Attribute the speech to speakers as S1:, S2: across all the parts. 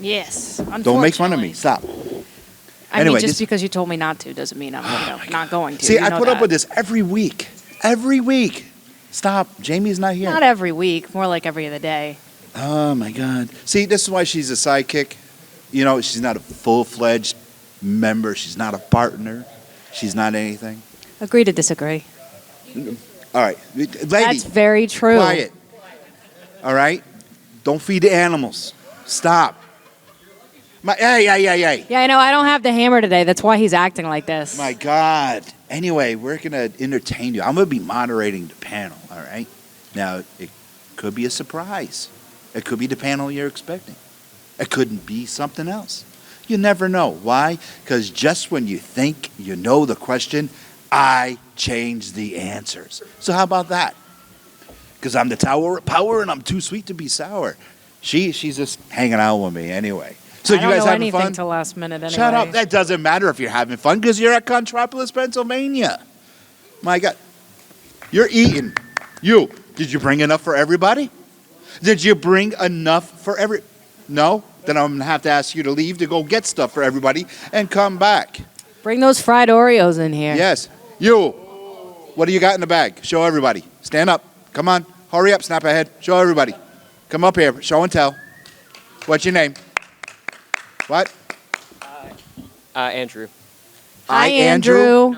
S1: Yes.
S2: Don't make fun of me. Stop.
S1: I mean, just because you told me not to doesn't mean I'm not going to.
S2: See, I put up with this every week. Every week. Stop. Jamie's not here.
S1: Not every week. More like every other day.
S2: Oh, my God. See, this is why she's a sidekick. You know, she's not a full-fledged member. She's not a partner. She's not anything. Agree to disagree. All right. Lady.
S1: That's very true.
S2: Quiet. All right? Don't feed the animals. Stop. Hey.
S1: Yeah, I know. I don't have the hammer today. That's why he's acting like this.
S2: My God. Anyway, we're going to entertain you. I'm going to be moderating the panel, all right? Now, it could be a surprise. It could be the panel you're expecting. It couldn't be something else. You never know. Why? Because just when you think you know the question, I change the answers. So how about that? Because I'm the tower of power and I'm too sweet to be sour. She's just hanging out with me anyway. So
S1: I don't
S2: you guys
S1: know
S2: having
S1: anything
S2: fun?
S1: till last minute anyway.
S2: Shut up. That doesn't matter if you're having fun because you're at Contropolis, Pennsylvania. My God. You're eating. Did you bring enough for everybody? Did you bring enough for No? Then I'm going to have to ask you to leave to go get stuff for everybody and come back.
S1: Bring those fried Oreos in here.
S2: Yes. You. What do you got in the bag? Show everybody. Stand up. Come on. Hurry up. Snap ahead. Show everybody. Come up here. Show and tell. What's your name? What?
S3: Andrew.
S1: Hi, Andrew.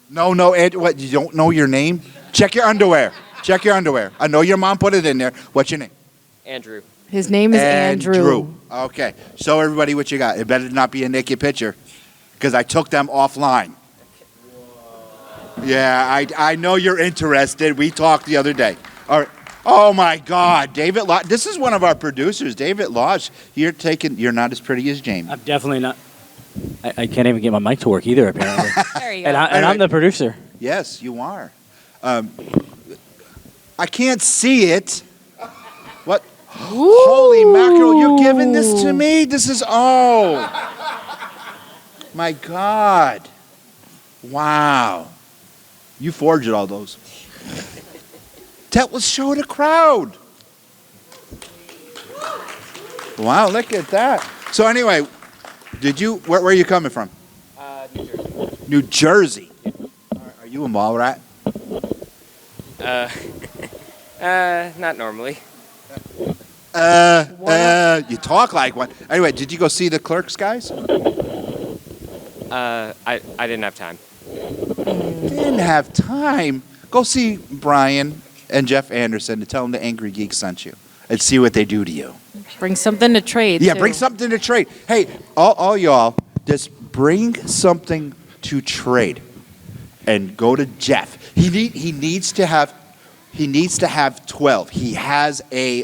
S2: No, Andrew. What? You don't know your name? Check your underwear. Check your underwear. I know your mom put it in there. What's your name?
S3: Andrew.
S1: His name is Andrew.
S2: Okay. Show everybody what you got. It better not be a naked picture because I took them offline. Yeah, I know you're interested. We talked the other day. All right. Oh, my God. David Lodge. This is one of our producers, David Lodge. You're not as pretty as Jamie.
S4: I'm definitely not. I can't even get my mic to work either, apparently.
S1: There you go.
S4: And I'm the producer.
S2: Yes, you are. I can't see it. What?
S1: Ooh.
S2: Holy mackerel, you're giving this to me? This is, my God. Wow. You forged all those. That was show the crowd. Wow, look at that. So anyway, where are you coming from?
S3: New Jersey.
S2: New Jersey. Are you a mall rat?
S3: Not normally.
S2: You talk like one. Anyway, did you go see the Clerks, guys?
S3: I didn't have time.
S2: Didn't have time. Go see Brian and Jeff Anderson and tell them the Angrygeeks sent you and see what they do to you.
S1: Bring something to trade.
S2: Yeah,
S1: too.
S2: bring something to trade. Hey, all y'all, just bring something to trade and go to Jeff. He needs to have 12. He has a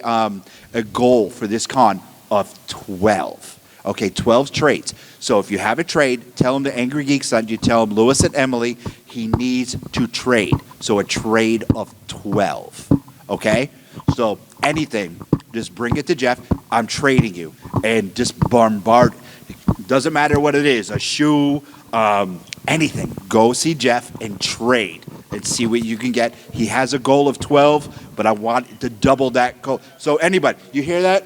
S2: goal for this con of 12. Okay, 12 trades. So if you have a trade, tell him the Angrygeeks sent you. Tell him Lewis and Emily, he needs to trade. So a trade of 12. Okay? So anything, just bring it to Jeff. I'm trading you. And just bombard. Doesn't matter what it is. A shoe, anything. Go see Jeff and trade and see what you can get. He has a goal of 12, but I want to double that goal. So anybody, you hear that?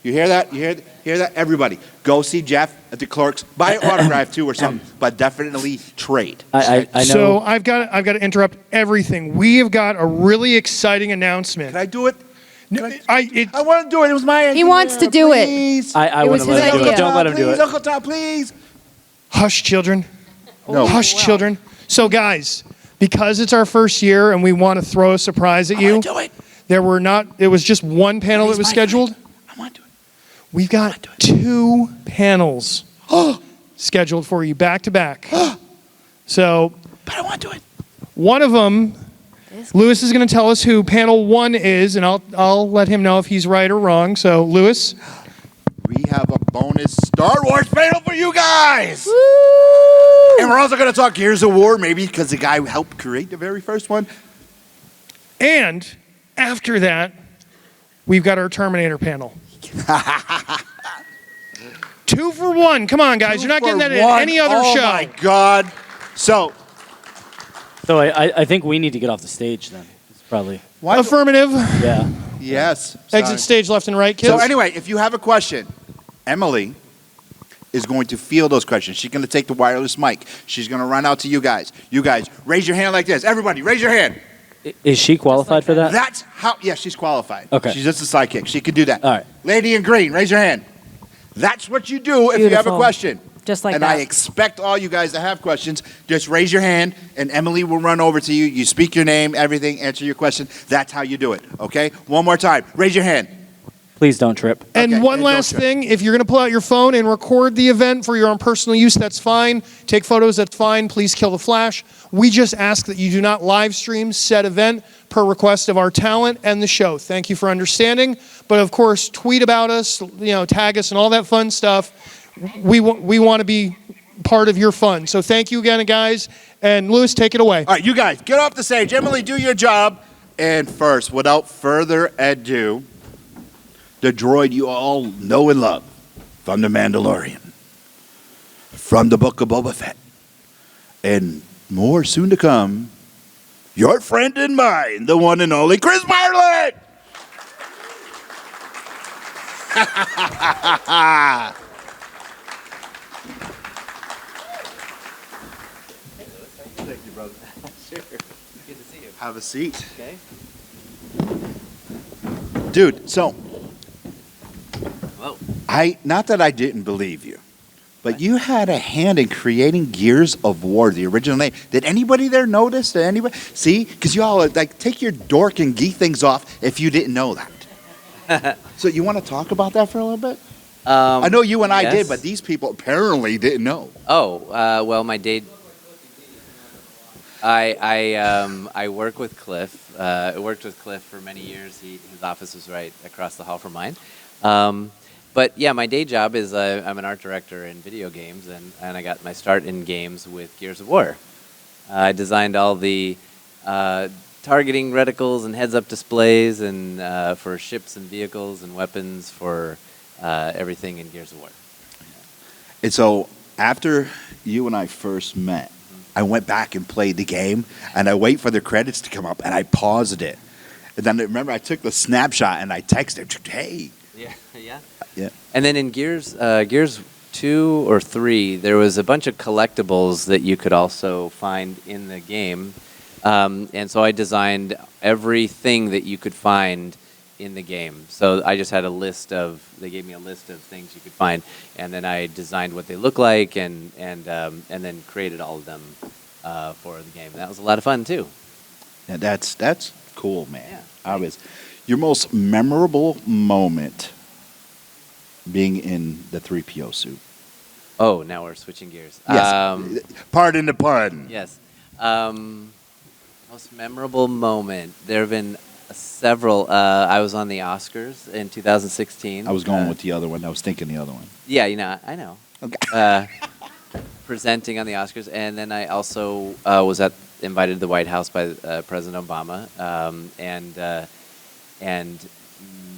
S2: You hear that? You hear that? Everybody, go see Jeff at the Clerks. Buy an autograph too or something, but definitely trade.
S4: I know.
S5: So I've got to interrupt everything. We have got a really exciting announcement.
S2: Can I do it?
S5: I
S2: want to do it. It was my idea.
S1: He wants to do it.
S2: Please.
S4: I
S1: It
S4: want
S1: was
S4: to let
S1: his
S4: him do it.
S1: idea.
S4: Don't let him do
S2: Please,
S4: it.
S2: Uncle Tom, please.
S5: Hush, children.
S2: No.
S5: Hush, children. So, guys, because it's our first year and we want to throw a surprise at you,
S2: Do it.
S5: it was just one panel that was scheduled.
S2: I want to do it.
S5: We've got 2 panels scheduled for you back to back. So,
S2: But I want to do it.
S5: one of them, Lewis is going to tell us who panel 1 is, and I'll let him know if he's right or wrong. So, Lewis.
S2: We have a bonus Star Wars panel for you guys.
S1: Woo!
S2: And we're also going to talk Gears of War, maybe, because the guy who helped create the very first one.
S5: And after that, we've got our Terminator panel. 2 for 1. Come on, guys. You're not getting that in any other show.
S2: Oh, my God. So
S4: I think we need to get off the stage then. It's probably.
S5: Affirmative.
S4: Yeah.
S2: Yes.
S5: Exit stage left and right, kids.
S2: So anyway, if you have a question, Emily is going to field those questions. She's going to take the wireless mic. She's going to run out to you guys. You guys, raise your hand like this. Everybody, raise your hand.
S4: Is she qualified for that?
S2: That's how, yes, she's qualified.
S4: Okay.
S2: She's just a sidekick. She can do that.
S4: All right.
S2: Lady in green, raise your hand. That's what you do if you have a
S1: Beautiful.
S2: question.
S1: Just like
S2: and
S1: that.
S2: I expect all you guys to have questions. Just raise your hand, and Emily will run over to you. You speak your name, everything, answer your question. That's how you do it, okay? One more time. Raise your hand.
S4: Please don't trip.
S5: And
S2: Okay,
S5: one
S2: and
S5: last
S2: don't trip.
S5: thing, if you're going to pull out your phone and record the event for your own personal use, that's fine. Take photos, that's fine. Please kill the flash. We just ask that you do not live stream said event per request of our talent and the show. Thank you for understanding. But of course, tweet about us, tag us and all that fun stuff. We want to be part of your fun. So thank you again, guys. And Lewis, take it away.
S2: All right, you guys, get off the stage. Emily, do your job. And first, without further ado, the droid you all know and love from The Mandalorian, from the book of Boba Fett, and more soon to come, your friend and mine, the one and only Chris Bartlett!
S6: Thank you, brother. Sure. Good to see you.
S2: Have a seat.
S6: Okay.
S2: Dude, so,
S6: Whoa.
S2: not that I didn't believe you, but you had a hand in creating Gears of War, the original name. Did anybody there notice? Did anybody see? Because you all take your dork and geek things off if you didn't know that. So you want to talk about that for a little bit? I know you and I did,
S6: yes.
S2: but these people apparently didn't know.
S6: Oh, well, my day. I work with Cliff. I worked with Cliff for many years. His office was right across the hall from mine. But yeah, my day job is I'm an art director in video games, and I got my start in games with Gears of War. I designed all the targeting reticles and heads-up displays and for ships and vehicles and weapons for everything in Gears of War.
S2: And so after you and I first met, I went back and played the game, and I wait for the credits to come up, and I paused it. And then remember, I took the snapshot, and I texted, hey.
S6: Yeah, yeah.
S2: Yeah.
S6: And then in Gears 2 or 3, there was a bunch of collectibles that you could also find in the game. And so I designed everything that you could find in the game. So I just had they gave me a list of things you could find, and then I designed what they look like and then created all of them for the game. And that was a lot of fun too.
S2: Yeah, that's cool, man.
S6: Yeah.
S2: Your most memorable moment being in the 3PO suit.
S6: Oh, now we're switching gears.
S2: Yes. Pardon the pun.
S6: Yes. Most memorable moment. There have been several. I was on the Oscars in 2016.
S2: I was going with the other one. I was thinking the other one.
S6: Yeah, I know.
S2: Okay.
S6: Presenting on the Oscars, and then I also was invited to the White House by President Obama, and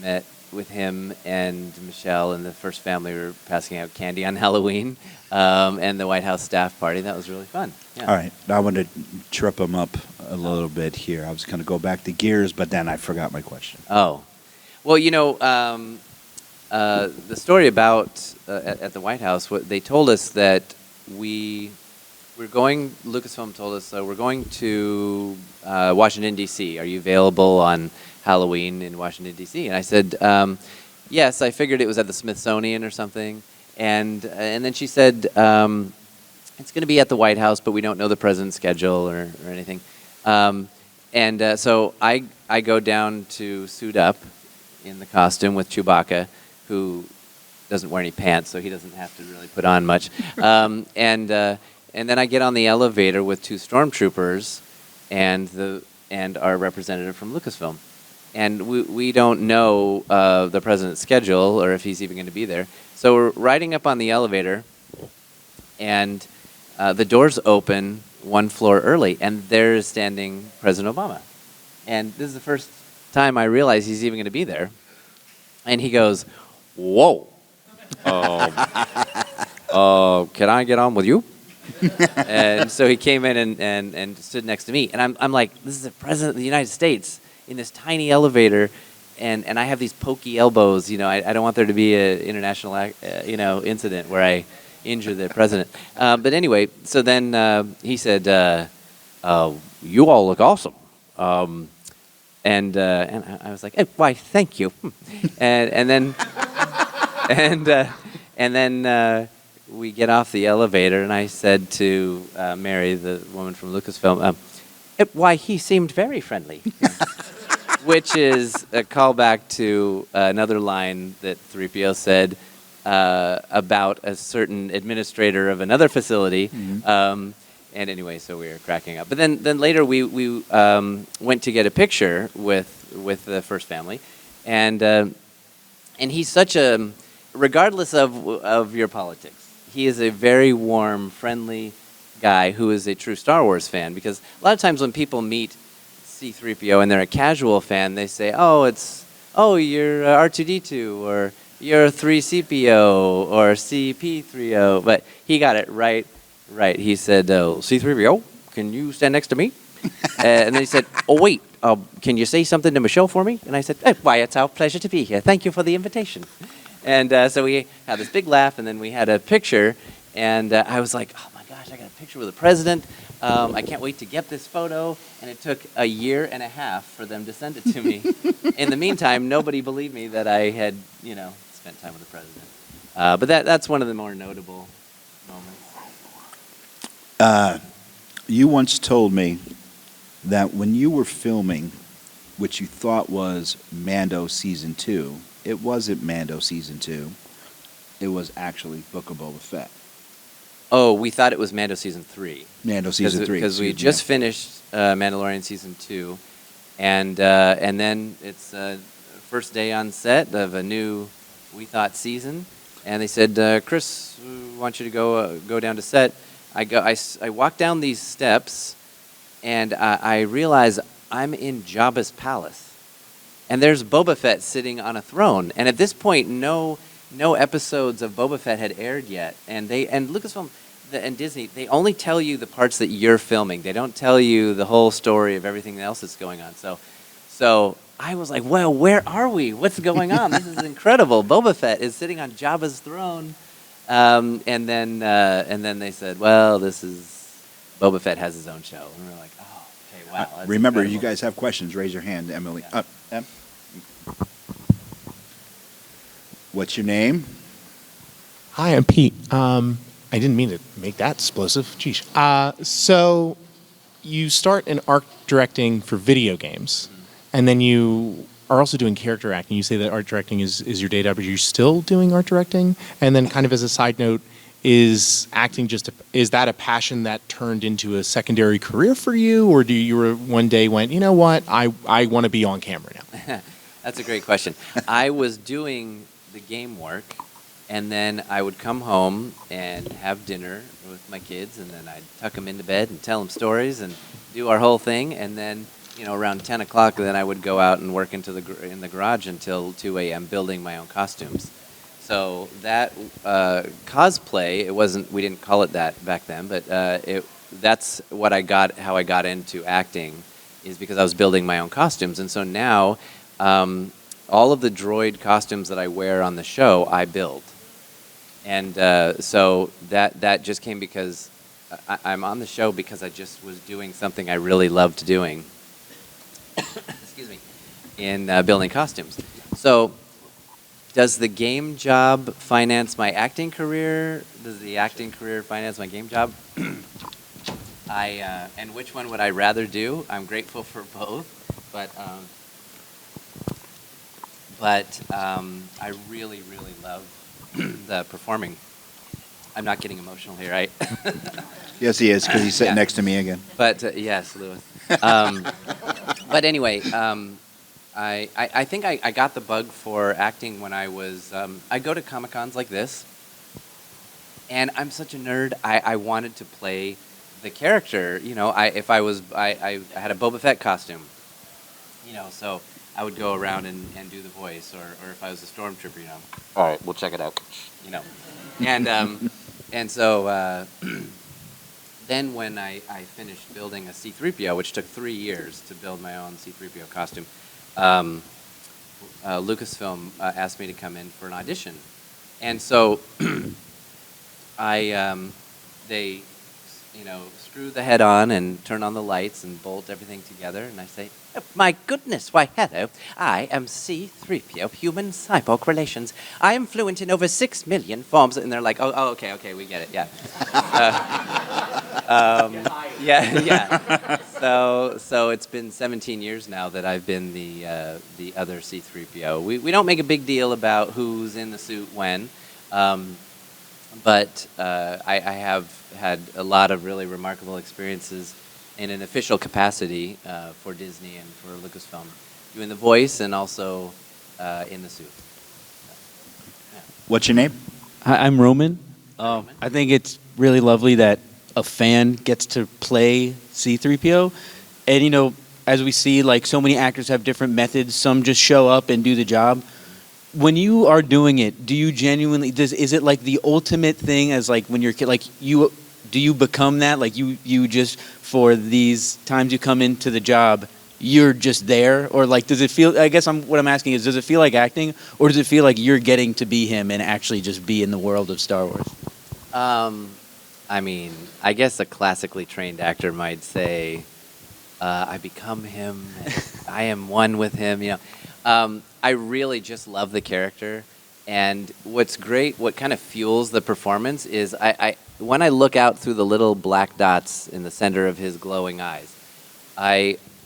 S6: met with him and Michelle and the first family. We were passing out candy on Halloween, and the White House staff party. That was really fun. Yeah.
S2: All right. Now I want to trip them up a little bit here. I was going to go back to Gears, but then I forgot my question.
S6: Oh, well, the story about at the White House, they told us that Lucasfilm told us, we're going to Washington, D.C. Are you available on Halloween in Washington, D.C.? And I said, yes. I figured it was at the Smithsonian or something. And then she said, it's going to be at the White House, but we don't know the president's schedule or anything. So I go down to suit up in the costume with Chewbacca, who doesn't wear any pants, so he doesn't have to really put on much. And then I get on the elevator with two stormtroopers and our representative from Lucasfilm. And we don't know the president's schedule or if he's even going to be there. So we're riding up on the elevator, and the doors open one floor early, and there is standing President Obama. And this is the first time I realize he's even going to be there. And he goes, whoa. Can I get on with you? And so he came in and stood next to me. And I'm like, this is the President of the United States in this tiny elevator and I have these pokey elbows. I don't want there to be an international incident where I injure the president. But anyway, so then he said, "You all look awesome." And I was like, "Hey, why, thank you." and then we get off the elevator, and I said to Mary, the woman from Lucasfilm, "Why, he seemed very friendly," which is a callback to another line that 3PO said about a certain administrator of another facility. And anyway, so we were cracking up. But then later we went to get a picture with the first family, and he's such a, regardless of your politics, he is a very warm, friendly guy who is a true Star Wars fan. Because a lot of times when people meet C-3PO and they're a casual fan, they say, you're R2-D2, or you're 3CPO, or CP3O. But he got it right. He said, C-3PO, can you stand next to me? And then he said, oh, wait, can you say something to Michelle for me? And I said, why, it's our pleasure to be here. Thank you for the invitation. And so we had this big laugh, and then we had a picture. And I was like, oh, my gosh, I got a picture with the president. I can't wait to get this photo. And it took a year and a half for them to send it to me. In the meantime, nobody believed me that I had, spent time with the president. But that's one of the more notable moments.
S2: You once told me that when you were filming, which you thought was Mando Season 2, it wasn't Mando Season 2. It was actually Book of Boba Fett.
S6: Oh, we thought it was Mando Season 3.
S2: Mando Season 3.
S6: Because we just finished Mandalorian Season 2, and then it's first day on set of a new, we thought, season. And they said, Chris, we want you to go down to set. I walk down these steps, and I realize I'm in Jabba's palace, and there's Boba Fett sitting on a throne. And at this point, no episodes of Boba Fett had aired yet, and Lucasfilm and Disney, they only tell you the parts that you're filming. They don't tell you the whole story of everything else that's going on. So I was like, well, where are we? What's going on? This is incredible. Boba Fett is sitting on Jabba's throne. And then they said, well, this is, Boba Fett has his own show. And we were like, oh, okay, wow. That's
S2: remember,
S6: incredible.
S2: you guys have questions. Raise your hand, Emily.
S6: Yeah.
S2: Em. What's your name?
S7: Hi, I'm Pete. I didn't mean to make that explosive. Geesh. So you start in art directing for video games, and then you are also doing character acting. You say that art directing is your day job. Are you still doing art directing? And then kind of as a side note, is acting is that a passion that turned into a secondary career for you? Or do you one day went, you know what, I want to be on camera now?
S6: That's a great question. I was doing the game work, and then I would come home and have dinner with my kids, and then I'd tuck them into bed and tell them stories and do our whole thing, and then around 10 o'clock, then I would go out and work in the garage until 2 a.m. building my own costumes. So that cosplay, we didn't call it that back then, but that's how I got into acting, is because I was building my own costumes. And so now, all of the droid costumes that I wear on the show, I build. And so that just came because I'm on the show because I just was doing something I really loved doing. Excuse me, in building costumes. So, does the game job finance my acting career? Does the acting career finance my game job? And which one would I rather do? I'm grateful for both, but I really, really love the performing. I'm not getting emotional here, right?
S2: Yes, he is, because he's sitting next to me again.
S6: But yes, Louis. But anyway, I think I got the bug for acting when I was, I go to Comic-Cons like this, and I'm such a nerd, I wanted to play the character, I had a Boba Fett costume, so I would go around and do the voice, or if I was a stormtrooper, all right, we'll check it out, and so, then when I finished building a C-3PO, which took 3 years to build my own C-3PO costume, Lucasfilm asked me to come in for an audition, and so they, screw the head on and turn on the lights and bolt everything together, and I say, "Oh, my goodness, why, hello, I am C-3PO, human cyborg relations. I am fluent in over 6 million forms," and they're like, oh, okay, we get it, yeah. Yeah. So it's been 17 years now that I've been the other C-3PO. We don't make a big deal about who's in the suit when, but I have had a lot of really remarkable experiences in an official capacity for Disney and for Lucasfilm, doing the voice and also in the suit. Yeah.
S2: What's your name?
S4: Hi, I'm Roman. I think it's really lovely that a fan gets to play C-3PO. And, as we see, like, so many actors have different methods. Some just show up and do the job. When you are doing it, do you genuinely, is it like the ultimate thing as like when you're a kid, like do you become that? Like you just, for these times you come into the job, you're just there? Or like, does it feel, I guess what I'm asking is, does it feel like acting, or does it feel like you're getting to be him and actually just be in the world of Star Wars?
S6: I mean, I guess a classically trained actor might say, I become him, and I am one with him, I really just love the character, and what's great, what kind of fuels the performance is when I look out through the little black dots in the center of his glowing eyes,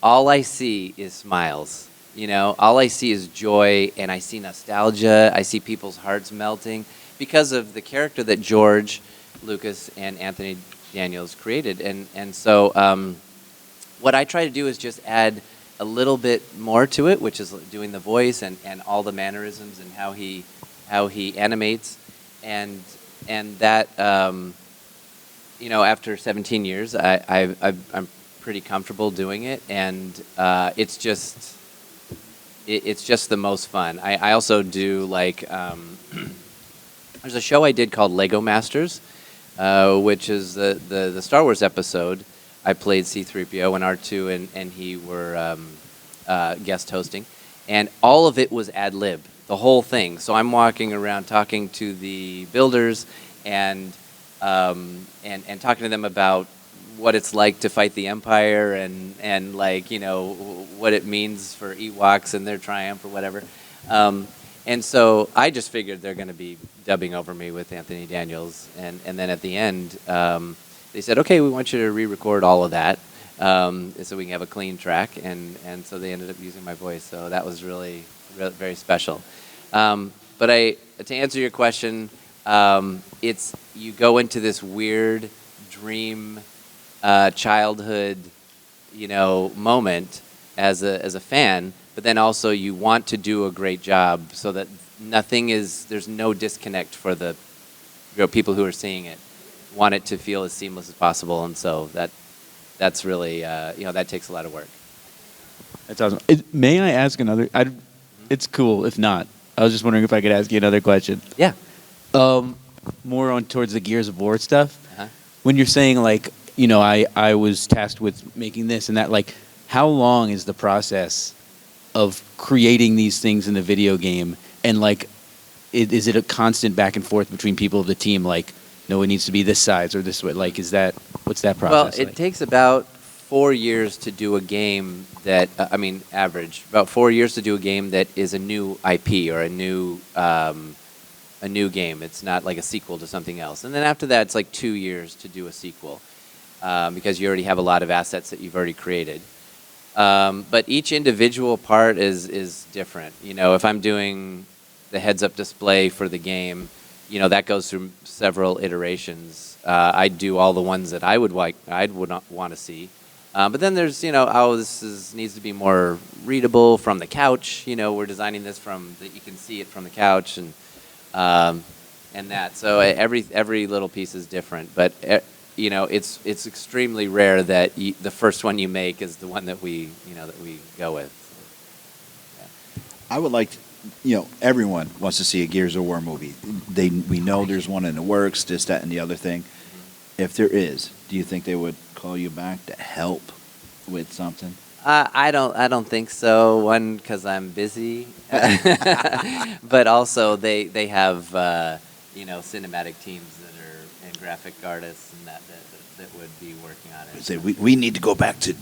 S6: all I see is smiles. All I see is joy, and I see nostalgia. I see people's hearts melting because of the character that George Lucas and Anthony Daniels created, and so what I try to do is just add a little bit more to it, which is doing the voice and all the mannerisms and how he animates, and that after 17 years, I'm pretty comfortable doing it, and it's just the most fun. I also do like there's a show I did called Lego Masters, which is the Star Wars episode. I played C-3PO and R2 and he were guest hosting, and all of it was ad lib, the whole thing. So I'm walking around talking to the builders and talking to them about what it's like to fight the Empire and like what it means for Ewoks and their triumph or whatever. And so I just figured they're going to be dubbing over me with Anthony Daniels, and then at the end. They said, okay, we want you to re-record all of that so we can have a clean track, and so they ended up using my voice. So that was really very special. But to answer your question, it's you go into this weird dream childhood, moment as a fan, but then also you want to do a great job so that there's no disconnect for the people who are seeing it. Want it to feel as seamless as possible, and so that's really that takes a lot of work.
S4: That's awesome. May I ask another? It's cool if not. I was just wondering if I could ask you another question.
S6: Yeah.
S4: More on towards the Gears of War stuff.
S6: Uh-huh.
S4: When you're saying like I was tasked with making this and that, like how long is the process of creating these things in the video game, and like is it a constant back and forth between people of the team, like no, it needs to be this size or this way. Like, what's that process
S6: Well, it takes about 4 years to do a game that, average, about 4 years to do a game that is a new IP or a new game. It's not like a sequel to something else. And then after that, it's like 2 years to do a sequel because you already have a lot of assets that you've already created. But each individual part is different. If I'm doing the heads-up display for the game, that goes through several iterations. I do all the ones that I would not want to see. But then there's, needs to be more readable from the couch. We're designing this that you can see it from the couch and that. So every little piece is different. But it's extremely rare that the first one you make is the one that we go with. Yeah.
S2: I would like to, everyone wants to see a Gears of War movie. We know there's one in the works, this, that, and the other thing. If there is, do you think they would call you back to help with something?
S6: I don't think so. One, because I'm busy, but also they have cinematic teams that are and graphic artists and that would be working on it.
S2: Say we need to go back to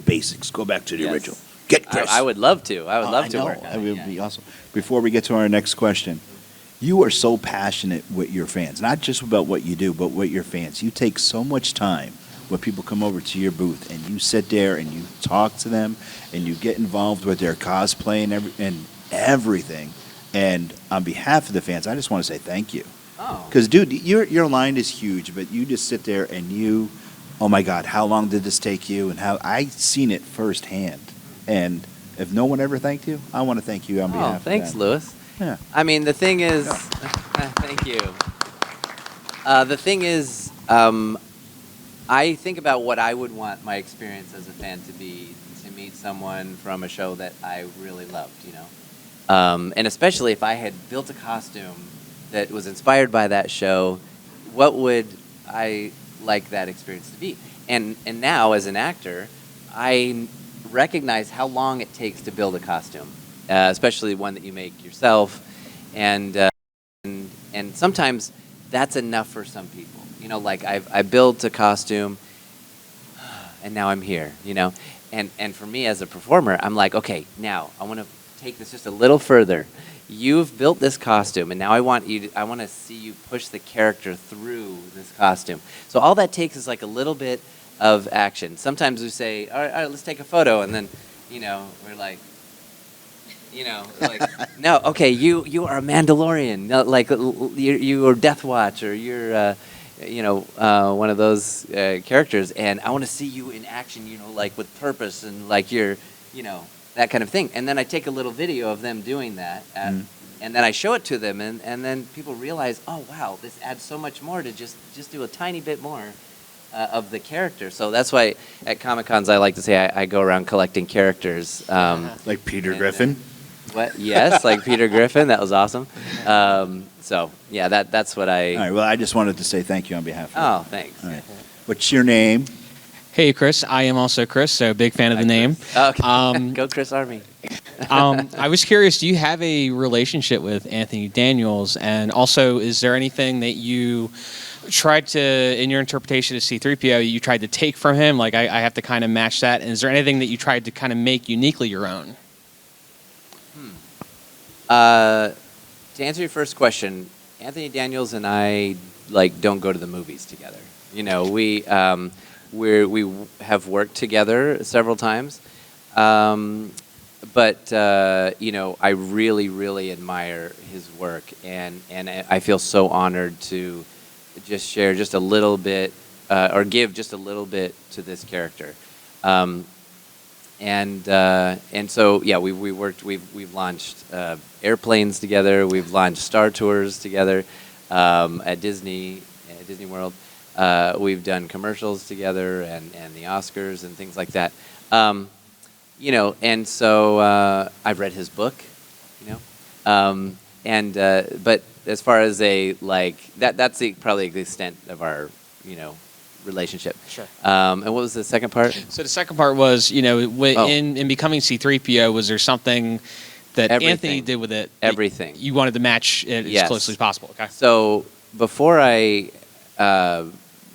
S2: basics. Go back to the
S6: Yes.
S2: original. Get Chris.
S6: I would love to. I would love to
S2: know.
S6: work on
S2: That
S6: it.
S2: would
S6: yeah.
S2: be awesome. Before we get to our next question, you are so passionate with your fans, not just about what you do, but with your fans. You take so much time when people come over to your booth, and you sit there and you talk to them, and you get involved with their cosplay and everything. And on behalf of the fans, I just want to say thank you.
S6: Oh.
S2: Because, dude, your line is huge, but you just sit there and you, oh my God, how long did this take you? And how I seen it firsthand. And if no one ever thanked you, I want to thank you on behalf
S6: Thanks,
S2: of them.
S6: Lewis.
S2: Yeah.
S6: I mean, the thing is, thank you. The thing is, I think about what I would want my experience as a fan to be, to meet someone from a show that I really loved, and especially if I had built a costume that was inspired by that show, what would I like that experience to be? And now, as an actor, I recognize how long it takes to build a costume, especially one that you make yourself, and sometimes that's enough for some people. Like I built a costume, and now I'm here. And for me as a performer, I'm like, okay, now I want to take this just a little further. You've built this costume, and now I want to see you push the character through this costume. So all that takes is like a little bit of action. Sometimes we say, all right, let's take a photo, and then, we're like, no, okay, you are a Mandalorian, no, like you are Death Watch, or you're, one of those characters, and I want to see you in action, like with purpose, and like you're, that kind of thing. And then I take a little video of them doing that, and then I show it to them, and then people realize, oh wow, this adds so much more to just do a tiny bit more of the character. So that's why at Comic-Cons I like to say I go around collecting characters.
S2: Like Peter Griffin?
S6: What? Yes, like Peter Griffin. That was awesome. So yeah, that's what I.
S2: All right, well, I just wanted to say thank you on behalf of
S6: Oh, thanks.
S2: All right. What's your name?
S8: Hey, Chris. I am also Chris, so big fan of the name.
S6: Okay. Go Chris Army.
S8: I was curious, do you have a relationship with Anthony Daniels? And also, is there anything that you tried to, in your interpretation of C-3PO, you tried to take from him? Like, I have to kind of match that. And is there anything that you tried to kind of make uniquely your own?
S6: To answer your first question, Anthony Daniels and I don't go to the movies together. We have worked together several times, but I really, really admire his work, and I feel so honored to just share just a little bit, or give just a little bit to this character. And so yeah, we've launched airplanes together. We've launched Star Tours together at Disney World. We've done commercials together and the Oscars and things like that. And so I've read his book, but as far as that's probably the extent of our relationship.
S8: Sure.
S6: And what was the second part?
S8: So the second part was, in becoming C-3PO, was there something that
S6: Everything.
S8: Anthony did with it?
S6: Everything.
S8: You wanted to match it as
S6: Yes.
S8: closely as possible. Okay.
S6: So before I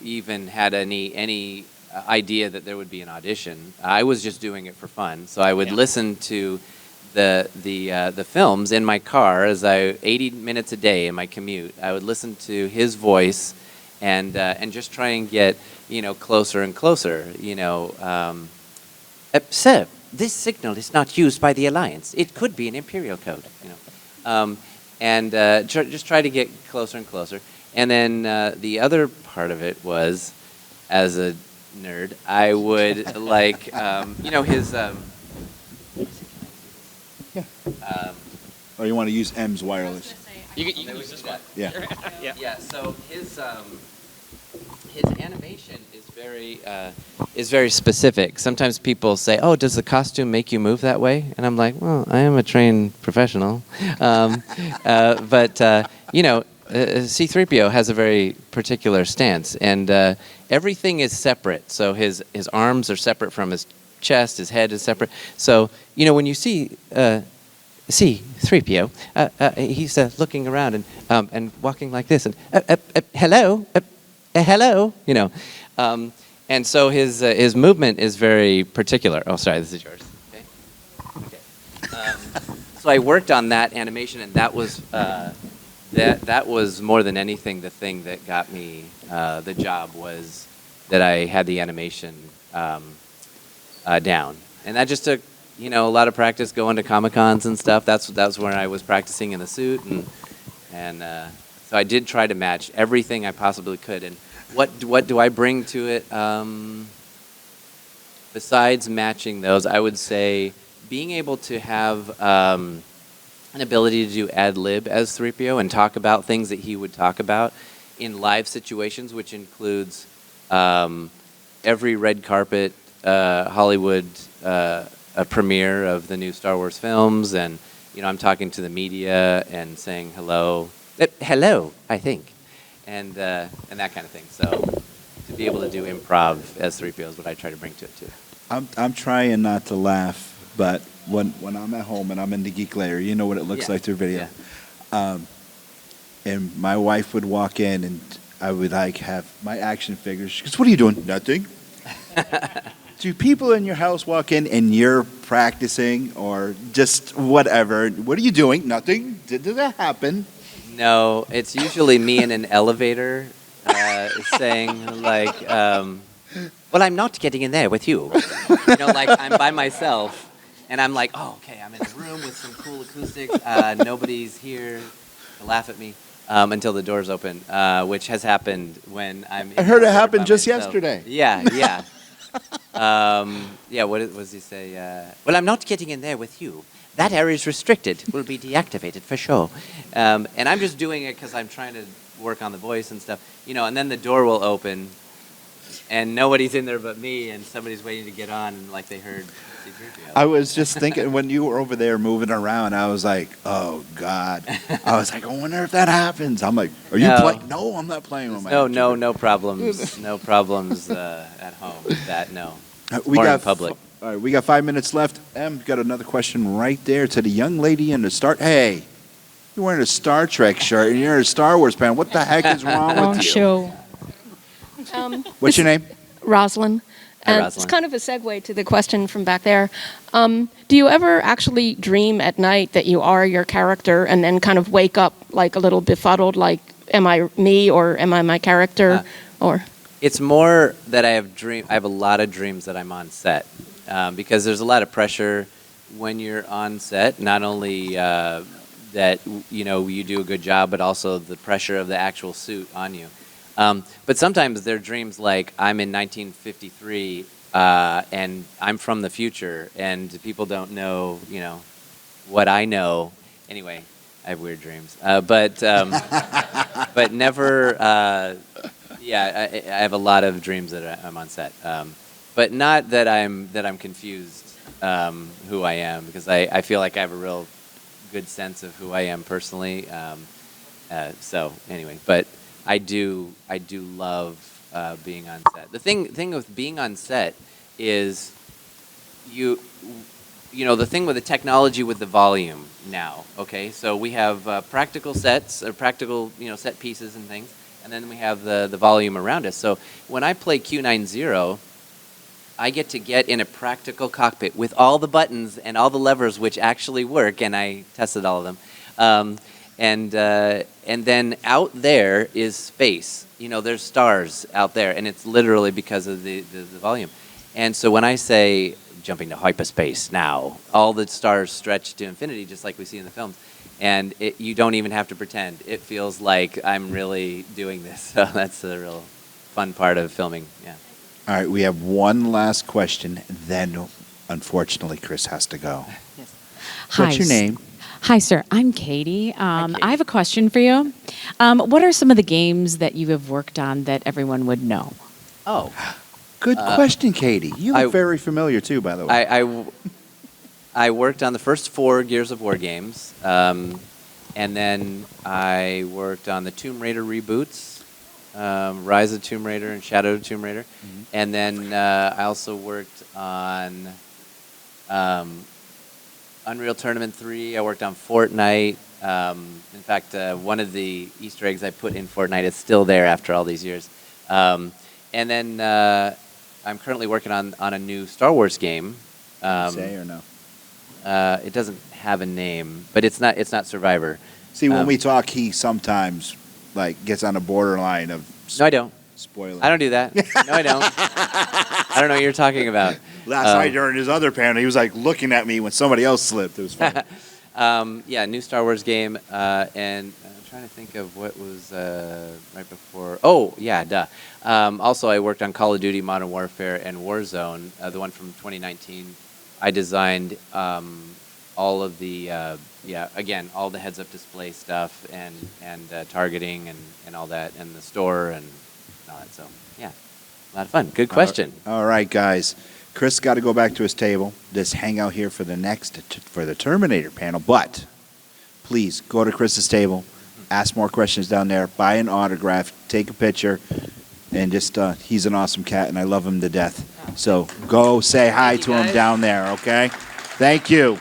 S6: even had any idea that there would be an audition, I was just doing it for fun. So I would listen to the films in my car 80 minutes a day in my commute. I would listen to his voice and just try and get closer and closer. Sir, this signal is not used by the Alliance. It could be an Imperial code. Just try to get closer and closer. And then the other part of it was, as a nerd, I would his.
S2: Or you want to use M's wireless?
S8: You can use this one.
S2: Yeah.
S6: Yeah. So his animation is very specific. Sometimes people say, "Oh, does the costume make you move that way?" And I'm like, "Well, I am a trained professional." But C-3PO has a very particular stance, and everything is separate. So his arms are separate from his chest, his head is separate. So, you know, when you see C-3PO, he's looking around and walking like this, and hello, hello, you know. And so his movement is very particular. Oh, sorry, this is yours. Okay. So I worked on that animation, and that was that was more than anything the thing that got me the job, was that I had the animation down, and that just took, you know, a lot of practice going to Comic-Cons and stuff. That's where I was practicing in the suit, and so I did try to match everything I possibly could. And what do I bring to it? Besides matching those, I would say being able to have an ability to do ad lib as 3PO and talk about things that he would talk about in live situations, which includes every red carpet Hollywood premiere of the new Star Wars films, and you know, I'm talking to the media and saying hello, I think, and that kind of thing. So to be able to do improv as 3PO is what I try to bring to it too.
S2: I'm trying not to laugh, but when I'm at home and I'm in the Geek Lair, you know what it looks like through video.
S6: Yeah.
S2: And my wife would walk in, and I would like have my action figures. She goes, "What are you doing?" "Nothing." Do people in your house walk in and you're practicing or just whatever? "What are you doing?" "Nothing." Did that happen?
S6: No, it's usually me in an elevator saying like, well, I'm not getting in there with you. You know, like I'm by myself, and I'm like, oh, okay, I'm in a room with some cool acoustics. Nobody's here to laugh at me until the doors open, which has happened when I'm.
S2: I heard it happened just yesterday.
S6: Yeah, yeah. What does he say? Well, I'm not getting in there with you. That area is restricted. Will be deactivated for sure. And I'm just doing it because I'm trying to work on the voice and stuff. You know, and then the door will open, and nobody's in there but me, and somebody's waiting to get on, and like they heard.
S2: I was just thinking when you were over there moving around, I was like, oh, God. I was like, I wonder if that happens. I'm like, are you playing? No, I'm not playing with my
S6: No problems. No problems at home. That, no.
S2: We
S6: or
S2: got
S6: in public.
S2: All right, we got 5 minutes left. Got another question right there to the young lady in the start. Hey, you're wearing a Star Trek shirt and you're a Star Wars fan. What the heck is wrong
S1: Wrong
S2: with you?
S1: show.
S2: What's your name?
S9: Rosalind.
S6: Hi,
S9: And
S6: Rosalind.
S9: it's kind of a segue to the question from back there. Do you ever actually dream at night that you are your character and then kind of wake up like a little befuddled, like, am I me or am I my character?
S6: It's more that I have a lot of dreams that I'm on set because there's a lot of pressure when you're on set. Not only that you know you do a good job, but also the pressure of the actual suit on you. But sometimes they're dreams like I'm in 1953 and I'm from the future, and people don't know, you know, what I know. Anyway, I have weird dreams, but never. I have a lot of dreams that I'm on set, but not that I'm confused who I am, because I feel like I have a real good sense of who I am personally. So anyway, but I do love being on set. The thing with being on set is you know the thing with the technology with the volume now. Okay, so we have practical sets or practical set pieces and things. And then we have the volume around us. So when I play Q90, I get in a practical cockpit with all the buttons and all the levers which actually work, and I tested all of them. And then out there is space. You know, there's stars out there, and it's literally because of the volume. And so when I say jumping to hyperspace now, all the stars stretch to infinity, just like we see in the films. And you don't even have to pretend. It feels like I'm really doing this. So that's the real fun part of filming. Yeah.
S2: All right, we have one last question. Then, unfortunately, Chris has to go.
S1: Yes.
S2: What's your name?
S1: Hi, sir. I'm Katie. I have a question for you. What are some of the games that you have worked on that everyone would know?
S6: Oh.
S2: Good question, Katie. You look very familiar, too, by the way.
S6: I worked on the first 4 Gears of War games, and then I worked on the Tomb Raider reboots, Rise of Tomb Raider and Shadow of Tomb Raider. And then I also worked on Unreal Tournament 3. I worked on Fortnite. In fact, one of the Easter eggs I put in Fortnite is still there after all these years. And then I'm currently working on a new Star Wars game.
S2: Say or no?
S6: It doesn't have a name, but it's not Survivor.
S2: See, when we talk, he sometimes like gets on the borderline of
S6: No, I don't.
S2: spoiling.
S6: I don't do that. No, I don't. I don't know what you're talking about.
S2: Last night during his other panel, he was like looking at me when somebody else slipped. It was funny.
S6: Yeah, new Star Wars game, and I'm trying to think of what was right before. Oh, yeah, duh. Also, I worked on Call of Duty, Modern Warfare, and Warzone, the one from 2019. I designed all of the, again, all the heads-up display stuff and targeting and all that, and the store and all that. So, yeah, a lot of fun. Good question.
S2: All right, guys. Chris got to go back to his table. Just hang out here for the Terminator panel. But please go to Chris's table, ask more questions down there, buy an autograph, take a picture, and just he's an awesome cat, and I love him to death. So go say hi to him down there, okay? Thank you.